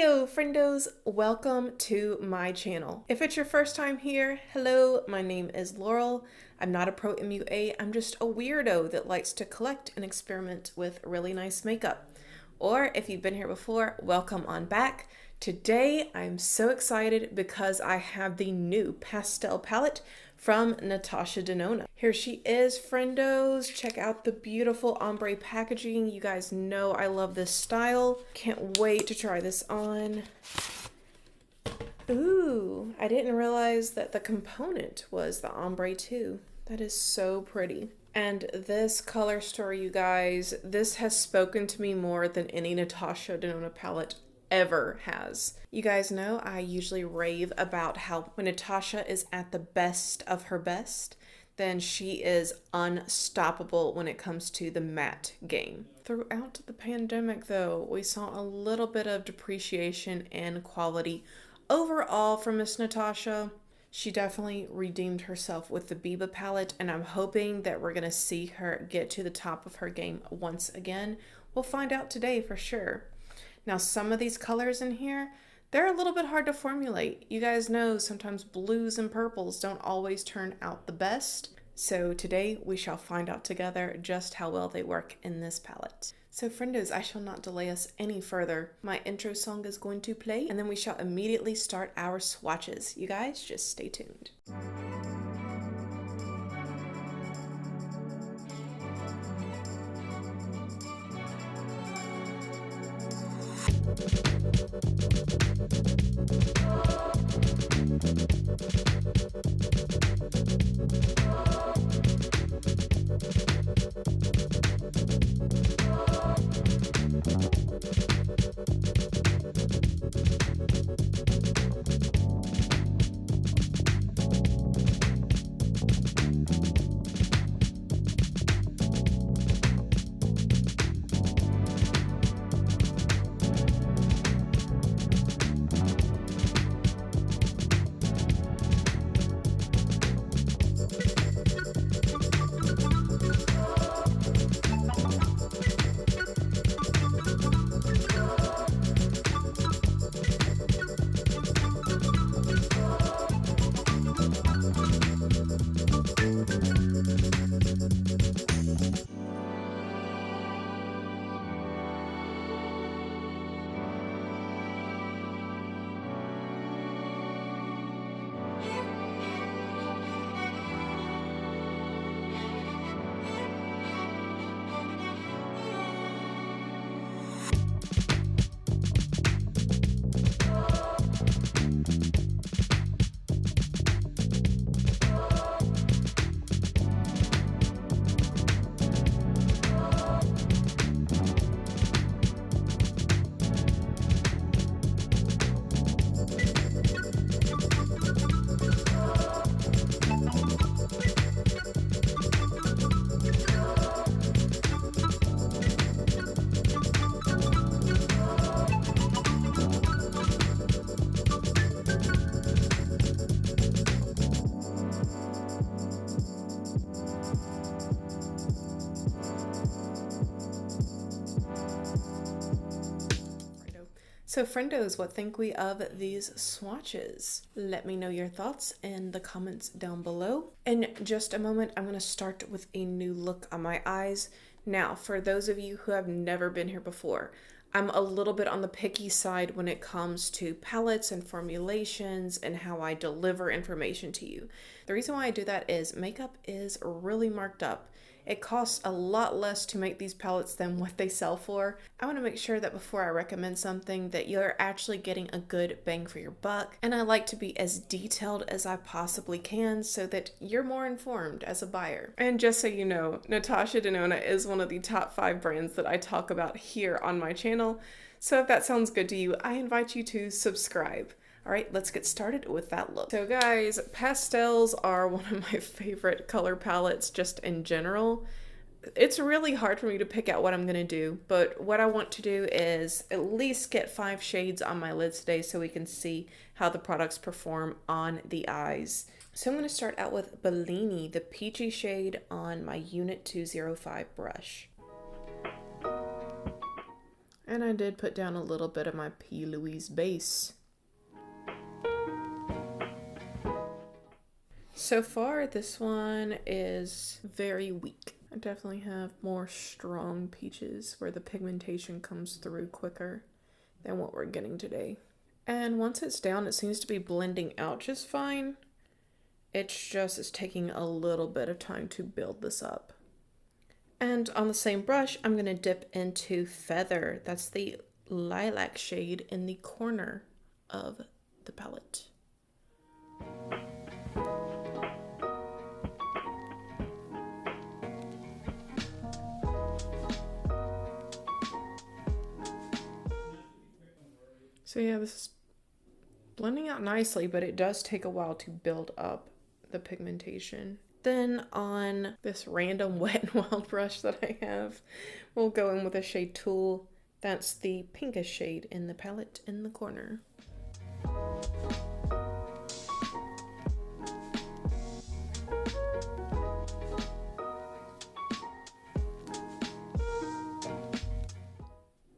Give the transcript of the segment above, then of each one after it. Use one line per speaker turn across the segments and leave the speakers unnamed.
Heyo friendos, welcome to my channel. If it's your first time here, hello, my name is Laurel. I'm not a pro MUA, I'm just a weirdo that likes to collect and experiment with really nice makeup. Or if you've been here before, welcome on back. Today I'm so excited because I have the new pastel palette from Natasha Denona. Here she is, friendos. Check out the beautiful ombre packaging. You guys know I love this style. Can't wait to try this on. Ooh, I didn't realize that the component was the ombre too. That is so pretty. And this color story, you guys, this has spoken to me more than any Natasha Denona palette ever has. You guys know I usually rave about how when Natasha is at the best of her best, then she is unstoppable when it comes to the matte game. Throughout the pandemic though, we saw a little bit of depreciation in quality overall from Miss Natasha. She definitely redeemed herself with the Biba palette, and I'm hoping that we're gonna see her get to the top of her game once again. We'll find out today for sure. Now, some of these colors in here, they're a little bit hard to formulate. You guys know sometimes blues and purples don't always turn out the best. So today we shall find out together just how well they work in this palette. So friendos, I shall not delay us any further. My intro song is going to play and then we shall immediately start our swatches. You guys just stay tuned. So friendos, what think we of these swatches? Let me know your thoughts in the comments down below. In just a moment, I'm going to start with a new look on my eyes. Now, for those of you who have never been here before, I'm a little bit on the picky side when it comes to palettes and formulations and how I deliver information to you. The reason why I do that is makeup is really marked up. It costs a lot less to make these palettes than what they sell for. I want to make sure that before I recommend something that you're actually getting a good bang for your buck. And I like to be as detailed as I possibly can so that you're more informed as a buyer. And just so you know, Natasha Denona is one of the top 5 brands that I talk about here on my channel. So if that sounds good to you, I invite you to subscribe. All right, let's get started with that look. So guys, pastels are one of my favorite color palettes just in general. It's really hard for me to pick out what I'm gonna do, but what I want to do is at least get 5 shades on my lids today so we can see how the products perform on the eyes. So I'm gonna start out with Bellini, the peachy shade on my Unit 205 brush. And I did put down a little bit of my P. Louise base. So far, this one is very weak. I definitely have more strong peaches where the pigmentation comes through quicker than what we're getting today. And once it's down, it seems to be blending out just fine. It's taking a little bit of time to build this up. And on the same brush, I'm going to dip into Feather. That's the lilac shade in the corner of the palette. So yeah, this is blending out nicely, but it does take a while to build up the pigmentation. Then on this random Wet n Wild brush that I have, we'll go in with a shade Tulle. That's the pinkest shade in the palette in the corner.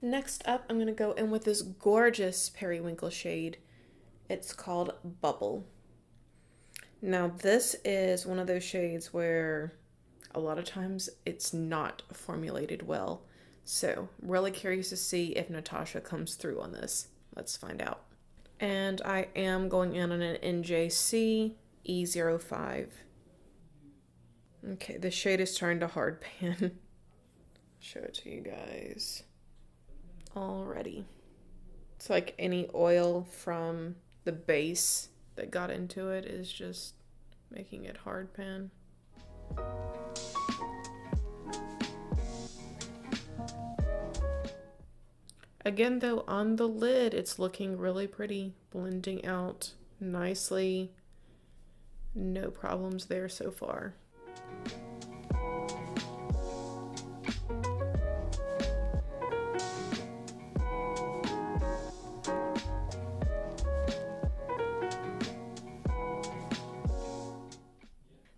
Next up, I'm going to go in with this gorgeous periwinkle shade. It's called Bubble. Now, this is one of those shades where a lot of times it's not formulated well. So, really curious to see if Natasha comes through on this. Let's find out. And I am going in on an NJC E05. Okay, the shade is turned to hard pan. Show it to you guys. Already. It's like any oil from the base that got into it is just making it hard pan. Again though, on the lid it's looking really pretty, blending out nicely. No problems there so far.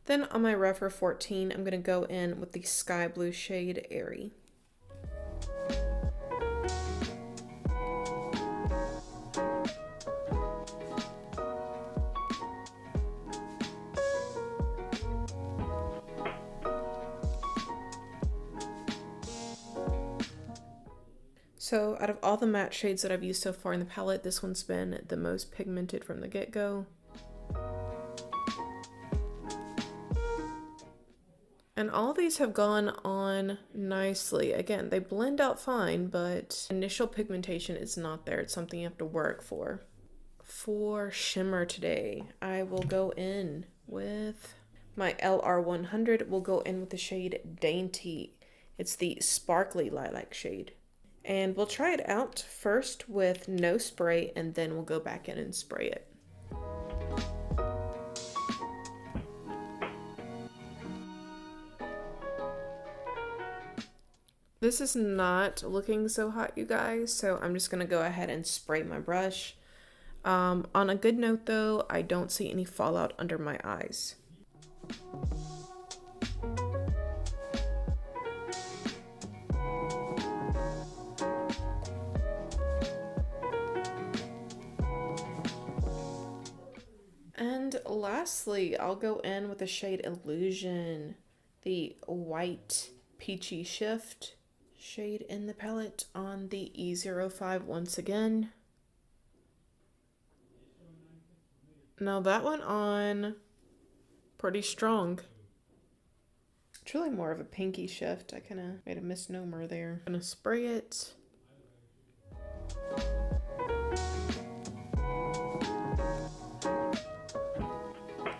Then on my Refer 14, I'm going to go in with the Sky Blue shade Airy. So out of all the matte shades that I've used so far in the palette, this one's been the most pigmented from the get-go. And all these have gone on nicely. Again, they blend out fine, but initial pigmentation is not there. It's something you have to work for. For shimmer today, I will go in with my LR100. We'll go in with the shade Dainty. It's the sparkly lilac shade. And we'll try it out first with no spray, and then we'll go back in and spray it. This is not looking so hot, you guys, so I'm just going to go ahead and spray my brush. On a good note, though, I don't see any fallout under my eyes. And lastly, I'll go in with the shade Illusion, the white peachy shift shade in the palette on the E05 once again. Now that went on pretty strong. It's really more of a pinky shift. I kind of made a misnomer there. I'm gonna spray it.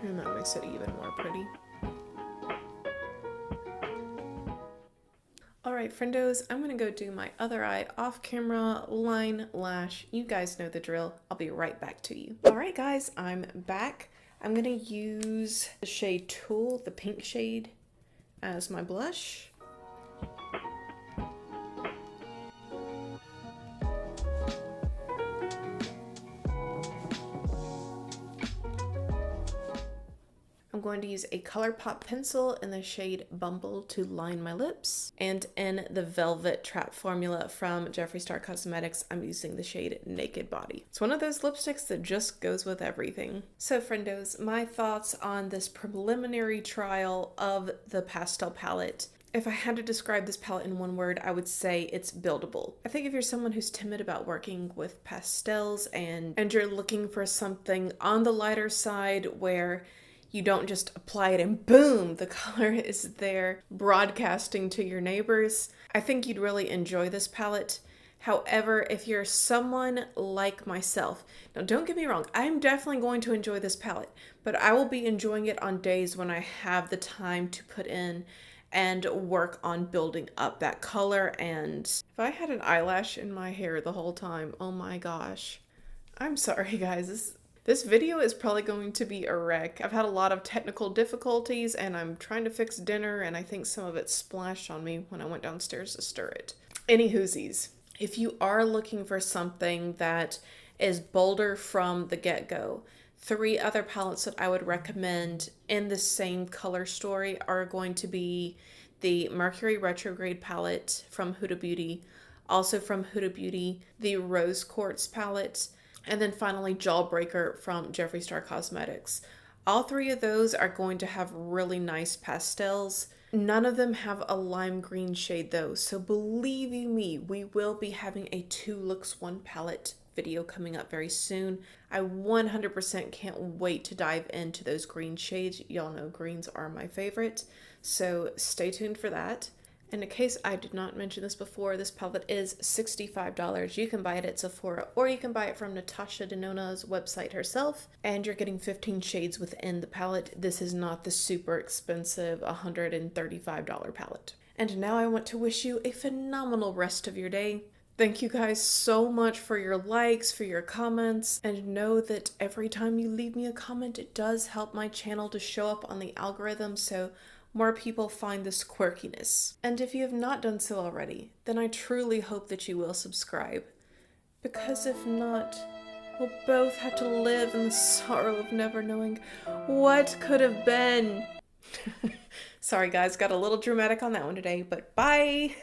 And that makes it even more pretty. Alright, friendos, I'm going to go do my other eye off camera, line, lash. You guys know the drill. I'll be right back to you. Alright guys, I'm back. I'm going to use the shade Tulle, the pink shade, as my blush. I'm going to use a ColourPop pencil in the shade Bumble to line my lips. And in the Velvet Trap formula from Jeffree Star Cosmetics, I'm using the shade Naked Body. It's one of those lipsticks that just goes with everything. So friendos, my thoughts on this preliminary trial of the pastel palette. If I had to describe this palette in one word, I would say it's buildable. I think if you're someone who's timid about working with pastels and you're looking for something on the lighter side where you don't just apply it and boom, the color is there broadcasting to your neighbors, I think you'd really enjoy this palette. However, if you're someone like myself, now don't get me wrong, I'm definitely going to enjoy this palette, but I will be enjoying it on days when I have the time to put in and work on building up that color. And if I had an eyelash in my hair the whole time, oh my gosh. I'm sorry guys, this video is probably going to be a wreck. I've had a lot of technical difficulties and I'm trying to fix dinner and I think some of it splashed on me when I went downstairs to stir it. Anywhoosies, if you are looking for something that is bolder from the get-go, 3 other palettes that I would recommend in the same color story are going to be the Mercury Retrograde palette from Huda Beauty, also from Huda Beauty, the Rose Quartz palette, and then finally Jawbreaker from Jeffree Star Cosmetics. All 3 of those are going to have really nice pastels. None of them have a lime green shade though, so believe you me, we will be having a 2 looks 1 palette video coming up very soon. I 100% can't wait to dive into those green shades. Y'all know greens are my favorite, so stay tuned for that. And in case I did not mention this before, this palette is $65. You can buy it at Sephora or you can buy it from Natasha Denona's website herself, and you're getting 15 shades within the palette. This is not the super expensive $135 palette. And now I want to wish you a phenomenal rest of your day. Thank you guys so much for your likes, for your comments, and know that every time you leave me a comment, it does help my channel to show up on the algorithm so more people find this quirkiness. And if you have not done so already, then I truly hope that you will subscribe. Because if not, we'll both have to live in the sorrow of never knowing what could have been. Sorry guys, got a little dramatic on that one today, but bye!